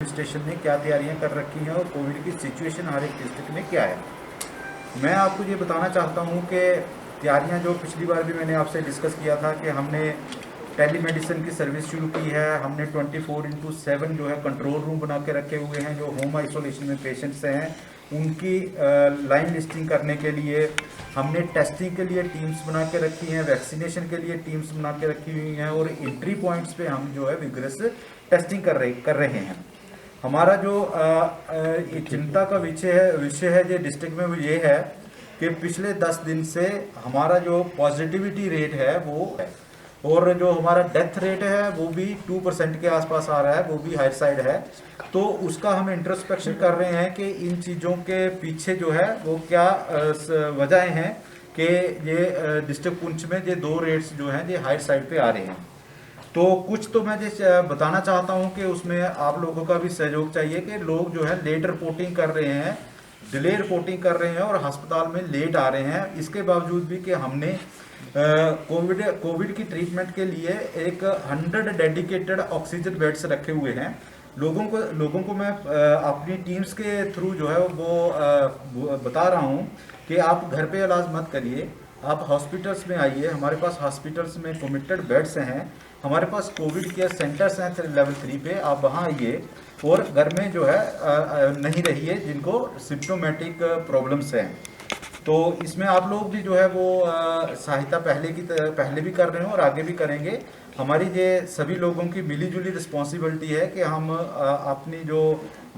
Station ने क्या तैयारियां कर रखी हैं और कोविड की सिचुएशन हर एक डिस्ट्रिक्ट में क्या है। मैं आपको ये बताना चाहता हूँ कि तैयारियां जो पिछली बार भी मैंने आपसे डिस्कस किया था कि हमने टेलीमेडिसिन की सर्विस शुरू की है। हमने 24/7 जो है कंट्रोल रूम बना के रखे हुए हैं। जो होम आइसोलेशन में पेशेंट्स हैं उनकी लाइन लिस्टिंग करने के लिए हमने टेस्टिंग के लिए टीम्स बना के रखी हैं, वैक्सीनेशन के लिए टीम्स बना के रखी हुई हैं और एंट्री पॉइंट्स पे हम जो है विग्रस टेस्टिंग कर रहे हैं। हमारा जो चिंता का विषय है जो डिस्ट्रिक्ट में वो ये है कि पिछले 10 दिन से हमारा जो पॉजिटिविटी रेट है वो है और जो हमारा डेथ रेट है वो भी 2% के आसपास आ रहा है, वो भी हायर साइड है। तो उसका हम इंट्रोस्पेक्शन कर रहे हैं कि इन चीज़ों के पीछे जो है वो क्या वजह हैं कि ये डिस्ट्रिक्ट पुंछ में ये 2 रेट्स जो हैं ये हायर साइड पे आ रहे हैं। तो कुछ तो मैं जैसे बताना चाहता हूं कि उसमें आप लोगों का भी सहयोग चाहिए कि लोग जो है लेट रिपोर्टिंग कर रहे हैं, डिले रिपोर्टिंग कर रहे हैं और अस्पताल में लेट आ रहे हैं। इसके बावजूद भी कि हमने कोविड की ट्रीटमेंट के लिए एक 100 डेडिकेटेड ऑक्सीजन बेड्स रखे हुए हैं। लोगों को मैं अपनी टीम्स के थ्रू जो है वो बता रहा हूं कि आप घर पे इलाज मत करिए, आप हॉस्पिटल्स में आइए। हमारे पास हॉस्पिटल्स में कमिटेड बेड्स हैं, हमारे पास कोविड केयर सेंटर्स हैं लेवल 3 पे। आप वहाँ आइए और घर में जो है नहीं रहिए जिनको सिम्प्टोमेटिक प्रॉब्लम्स हैं। तो इसमें आप लोग भी जो है वो सहायता पहले भी कर रहे हैं और आगे भी करेंगे। हमारी ये सभी लोगों की मिलीजुली रिस्पॉन्सिबिलिटी है कि हम अपनी जो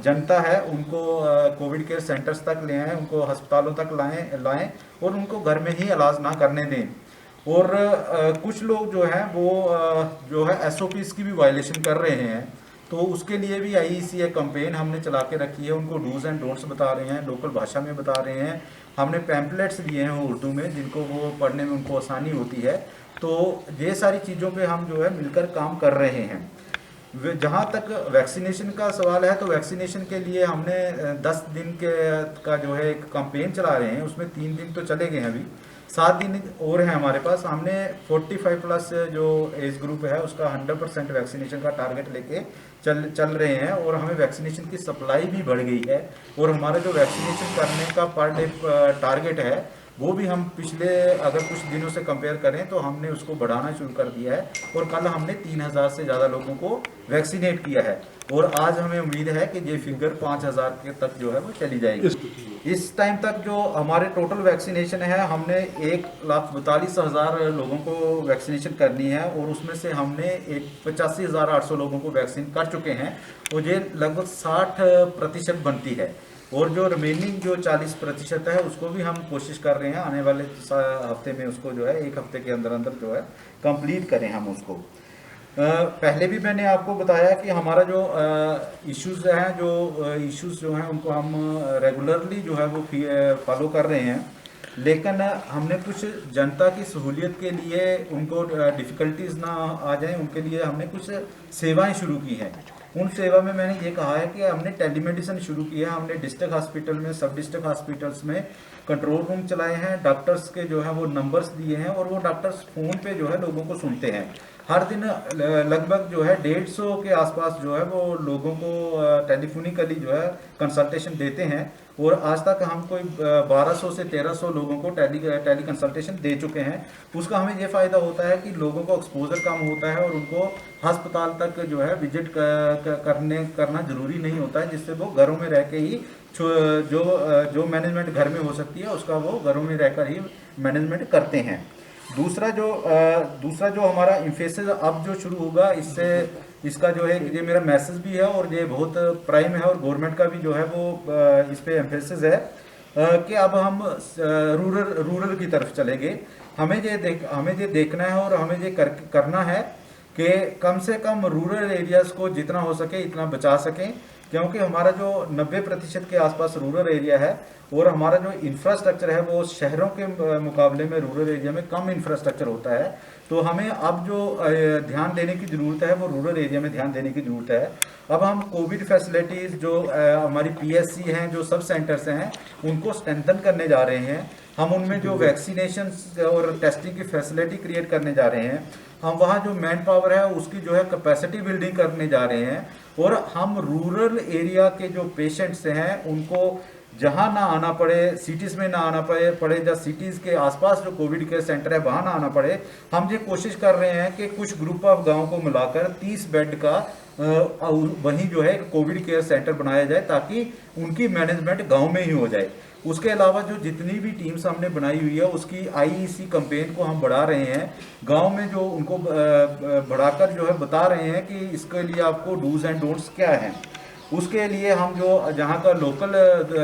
जनता है उनको कोविड केयर सेंटर्स तक ले आएँ, उनको अस्पतालों तक लाएं और उनको घर में ही इलाज ना करने दें। और कुछ लोग जो हैं वो जो है एसओपीज की भी वायलेशन कर रहे हैं। तो उसके लिए भी आईईसी एक कैंपेन हमने चला के रखी है, उनको डूज एंड डोंट्स बता रहे हैं, लोकल भाषा में बता रहे हैं। हमने पैम्पलेट्स दिए हैं उर्दू में जिनको वो पढ़ने में उनको आसानी होती है। तो ये सारी चीज़ों पे हम जो है मिलकर काम कर रहे हैं। जहाँ तक वैक्सीनेशन का सवाल है तो वैक्सीनेशन के लिए हमने 10 दिन का जो है एक कैंपेन चला रहे हैं। उसमें 3 दिन तो चले गए हैं, अभी 7 दिन और हैं हमारे पास। हमने 45+ जो एज ग्रुप है उसका 100% वैक्सीनेशन का टारगेट लेके चल रहे हैं और हमें वैक्सीनेशन की सप्लाई भी बढ़ गई है। और हमारा जो वैक्सीनेशन करने का पर डे टारगेट है वो भी हम पिछले अगर कुछ दिनों से कंपेयर करें तो हमने उसको बढ़ाना शुरू कर दिया है और कल हमने 3000 से ज़्यादा लोगों को वैक्सीनेट किया है और आज हमें उम्मीद है कि ये फिगर 5000 के तक जो है वो चली जाएगी। इस टाइम तक जो हमारे टोटल वैक्सीनेशन है हमने 1,42,000 लोगों को वैक्सीनेशन करनी है और उसमें से हमने 85,800 लोगों को वैक्सीन कर चुके हैं और ये लगभग 60% बनती है। और जो रिमेनिंग जो 40% है उसको भी हम कोशिश कर रहे हैं आने वाले हफ्ते में उसको जो है 1 हफ्ते के अंदर अंदर जो है कंप्लीट करें हम उसको। पहले भी मैंने आपको बताया कि हमारा जो इश्यूज हैं जो हैं उनको हम रेगुलरली जो है वो फॉलो कर रहे हैं। लेकिन हमने कुछ जनता की सहूलियत के लिए उनको डिफ़िकल्टीज ना आ जाएं उनके लिए हमने कुछ सेवाएं शुरू की हैं। उन सेवा में मैंने ये कहा है कि हमने टेलीमेडिसिन शुरू किया है। हमने डिस्ट्रिक्ट हॉस्पिटल में, सब डिस्ट्रिक्ट हॉस्पिटल्स में कंट्रोल रूम चलाए हैं, डॉक्टर्स के जो है वो नंबर्स दिए हैं और वो डॉक्टर्स फ़ोन पे जो है लोगों को सुनते हैं। हर दिन लगभग जो है 150 के आसपास जो है वो लोगों को टेलीफोनिकली जो है कंसल्टेशन देते हैं और आज तक हम कोई 1200 से 1300 लोगों को टेली कंसल्टेशन दे चुके हैं। उसका हमें ये फ़ायदा होता है कि लोगों को एक्सपोजर कम होता है और उनको अस्पताल तक जो है विजिट करना ज़रूरी नहीं होता है, जिससे वो घरों में रह के ही जो मैनेजमेंट घर में हो सकती है उसका वो घरों में रहकर ही मैनेजमेंट करते हैं। दूसरा जो हमारा इम्फेसिस अब जो शुरू होगा इसका जो है ये मेरा मैसेज भी है और ये बहुत प्राइम है और गवर्नमेंट का भी जो है वो इस पे एम्फेसिस है कि अब हम रूरल की तरफ चलेंगे। हमें ये देखना है और हमें ये करना है कि कम से कम रूरल एरियाज़ को जितना हो सके इतना बचा सकें, क्योंकि हमारा जो 90% के आसपास रूरल एरिया है और हमारा जो इंफ्रास्ट्रक्चर है वो शहरों के मुकाबले में रूरल एरिया में कम इंफ्रास्ट्रक्चर होता है। तो हमें अब जो ध्यान देने की ज़रूरत है वो रूरल एरिया में ध्यान देने की ज़रूरत है। अब हम कोविड फैसिलिटीज़ जो हमारी पीएससी हैं, जो सब सेंटर्स हैं, उनको स्ट्रेंथन करने जा रहे हैं। हम उनमें जो वैक्सीनेशन और टेस्टिंग की फैसिलिटी क्रिएट करने जा रहे हैं। हम वहाँ जो मैन पावर है उसकी जो है कैपेसिटी बिल्डिंग करने जा रहे हैं और हम रूरल एरिया के जो पेशेंट्स हैं उनको जहां ना आना पड़े, सिटीज में ना आना पड़े या सिटीज के आसपास जो कोविड केयर सेंटर है वहां ना आना पड़े, हम ये कोशिश कर रहे हैं कि कुछ ग्रुप ऑफ गांव को मिलाकर 30 बेड का वहीं जो है कोविड केयर सेंटर बनाया जाए ताकि उनकी मैनेजमेंट गांव में ही हो जाए। उसके अलावा जो जितनी भी टीम्स हमने बनाई हुई है उसकी आईईसी कैंपेन को हम बढ़ा रहे हैं, गांव में जो उनको बढ़ाकर जो है बता रहे हैं कि इसके लिए आपको डूज एंड डोंट्स क्या हैं। उसके लिए हम जो जहाँ का लोकल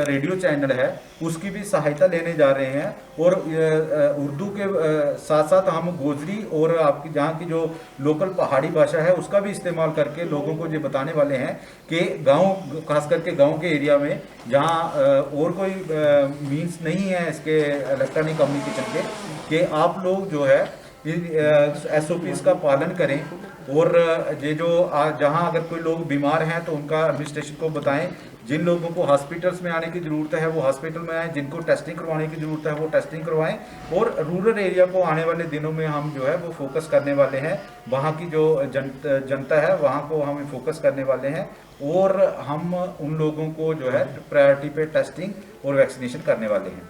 रेडियो चैनल है उसकी भी सहायता लेने जा रहे हैं, और उर्दू के साथ साथ हम गोजरी और आपकी जहाँ की जो लोकल पहाड़ी भाषा है उसका भी इस्तेमाल करके लोगों को ये बताने वाले हैं कि गांव, खास करके गांव के एरिया में जहाँ और कोई मीन्स नहीं है इसके इलेक्ट्रॉनिक कम्युनिकेशन के, कि आप लोग जो है SOPs का पालन करें, और ये जो जहां अगर कोई लोग बीमार हैं तो उनका एडमिनिस्ट्रेशन को बताएं, जिन लोगों को हॉस्पिटल्स में आने की ज़रूरत है वो हॉस्पिटल में आएँ, जिनको टेस्टिंग करवाने की ज़रूरत है वो टेस्टिंग करवाएं, और रूरल एरिया को आने वाले दिनों में हम जो है वो फोकस करने वाले हैं, वहाँ की जो जनता है वहाँ को हम फोकस करने वाले हैं, और हम उन लोगों को जो है प्रायोरिटी पे टेस्टिंग और वैक्सीनेशन करने वाले हैं।